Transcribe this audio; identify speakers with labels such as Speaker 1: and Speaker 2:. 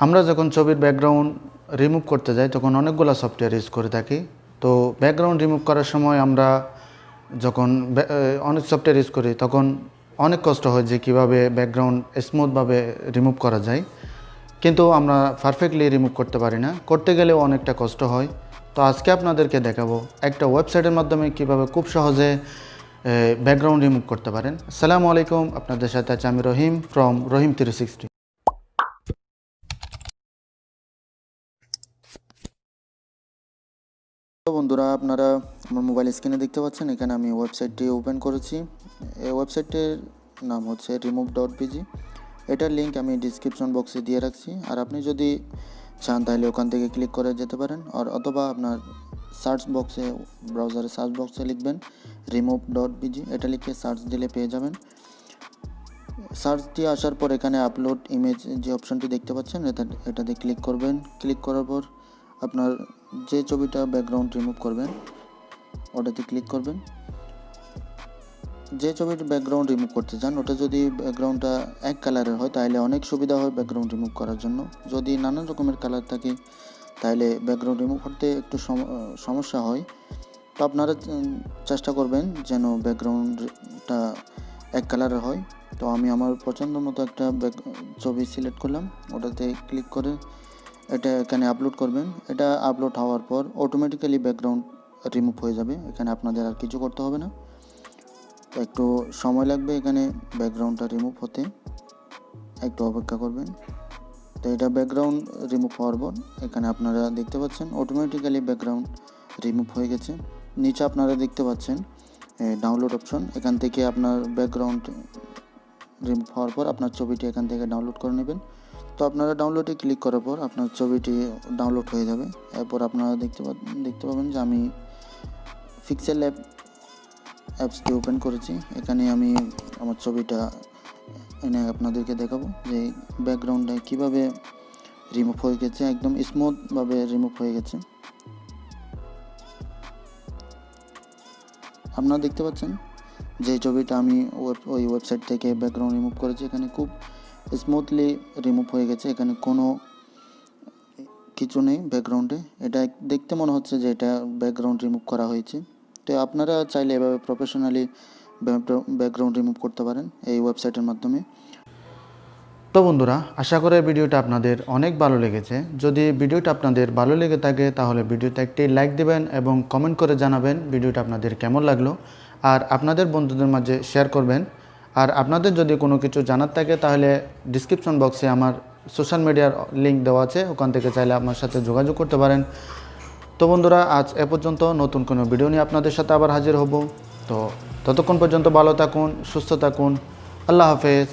Speaker 1: আমরা যখন ছবির ব্যাকগ্রাউন্ড রিমুভ করতে যাই তখন অনেকগুলো সফটওয়্যার ইউজ করে থাকি। তো ব্যাকগ্রাউন্ড রিমুভ করার সময় আমরা যখন অনেক সফটওয়্যার ইউজ করি তখন অনেক কষ্ট হয় যে কীভাবে ব্যাকগ্রাউন্ড স্মুথভাবে রিমুভ করা যায়, কিন্তু আমরা পারফেক্টলি রিমুভ করতে পারি না, করতে গেলেও অনেকটা কষ্ট হয়। তো আজকে আপনাদেরকে দেখাবো একটা ওয়েবসাইটের মাধ্যমে কীভাবে খুব সহজে ব্যাকগ্রাউন্ড রিমুভ করতে পারেন। আসসালামু আলাইকুম, আপনাদের সাথে আছে আমি রহিম ফ্রম Rahim360। তো বন্ধুরা, আপনারা আমার মোবাইল স্ক্রিনে দেখতে পাচ্ছেন, এখানে আমি ওয়েবসাইটটি ওপেন করেছি। এই ওয়েবসাইটের নাম হচ্ছে remove.bg। এটার লিঙ্ক আমি ডিসক্রিপশন বক্সে দিয়ে রাখছি, আর আপনি যদি চান তাহলে ওখান থেকে ক্লিক করে যেতে পারেন, আর অথবা আপনার সার্চ বক্সে, ব্রাউজারে সার্চ বক্সে লিখবেন remove.bg, এটা লিখে সার্চ দিলে পেয়ে যাবেন। সার্চ দিয়ে আসার পর এখানে আপলোড ইমেজ যে অপশনটি দেখতে পাচ্ছেন এটাতে ক্লিক করবেন। ক্লিক করার পর আপনার যে ছবিটা ব্যাকগ্রাউন্ড রিমুভ করবেন ওটাতে ক্লিক করবেন। যে ছবির ব্যাকগ্রাউন্ড রিমুভ করতে চান ওটা যদি ব্যাকগ্রাউন্ডটা এক কালারের হয় তাহলে অনেক সুবিধা হয় ব্যাকগ্রাউন্ড রিমুভ করার জন্য। যদি নানান রকমের কালার থাকে তাহলে ব্যাকগ্রাউন্ড রিমুভ করতে একটু সমস্যা হয়। তো আপনারা চেষ্টা করবেন যেন ব্যাকগ্রাউন্ডটা এক কালারের হয়। তো আমি আমার পছন্দ মতো একটা ছবি সিলেক্ট করলাম, ওটাতে ক্লিক করে এটা এখানে আপলোড করবেন। এটা আপলোড হওয়ার পর অটোমেটিক্যালি ব্যাকগ্রাউন্ড রিমুভ হয়ে যাবে, এখানে আপনাদের আর কিছু করতে হবে না। একটু সময় লাগবে এখানে ব্যাকগ্রাউন্ডটা রিমুভ হতে, একটু অপেক্ষা করবেন। তো এটা ব্যাকগ্রাউন্ড রিমুভ হওয়ার পর এখানে আপনারা দেখতে পাচ্ছেন অটোমেটিক্যালি ব্যাকগ্রাউন্ড রিমুভ হয়ে গেছে। নিচে আপনারা দেখতে পাচ্ছেন ডাউনলোড অপশন, এখান থেকে আপনার ব্যাকগ্রাউন্ড রিমুভ হওয়ার পর আপনার ছবিটি এখান থেকে ডাউনলোড করে নেবেন। তো আপনারা ডাউনলোডে ক্লিক করার পর আপনার ছবিটি ডাউনলোড হয়ে যাবে। এরপর আপনারা দেখতে পাবেন যে আমি পিক্সেল অ্যাপসটি ওপেন করেছি। এখানে আমি আমার ছবিটা এনে আপনাদেরকে দেখাবো যে ব্যাকগ্রাউন্ডটা কীভাবে রিমুভ হয়ে গেছে, একদম স্মুথভাবে রিমুভ হয়ে গেছে। আপনারা দেখতে পাচ্ছেন যে ছবিটা আমি ওই ওয়েবসাইট থেকে ব্যাকগ্রাউন্ড রিমুভ করেছি, এখানে খুব স্মুথলি রিমুভ হয়ে গেছে, এখানে কোনো কিছু নেই ব্যাকগ্রাউন্ডে। এটা দেখতে মনে হচ্ছে যে এটা ব্যাকগ্রাউন্ড রিমুভ করা হয়েছে। তো আপনারা চাইলে এভাবে প্রফেশনালি ব্যাকগ্রাউন্ড রিমুভ করতে পারেন এই ওয়েবসাইটের মাধ্যমে। তো বন্ধুরা, আশা করি ভিডিওটা আপনাদের অনেক ভালো লেগেছে। যদি ভিডিওটা আপনাদের ভালো লেগে থাকে তাহলে ভিডিওটা একটি লাইক দিবেন এবং কমেন্ট করে জানাবেন ভিডিওটা আপনাদের কেমন লাগলো, আর আপনাদের বন্ধুদের মাঝে শেয়ার করবেন। আর আপনাদের যদি কোনো কিছু জানার থাকে তাহলে ডিসক্রিপশন বক্সে আমার সোশ্যাল মিডিয়ার লিঙ্ক দেওয়া আছে, ওখান থেকে চাইলে আমার সাথে যোগাযোগ করতে পারেন। তো বন্ধুরা, আজ এ পর্যন্ত। নতুন কোনো ভিডিও নিয়ে আপনাদের সাথে আবার হাজির হব। তো ততক্ষণ পর্যন্ত ভালো থাকুন, সুস্থ থাকুন। আল্লাহ হাফেজ।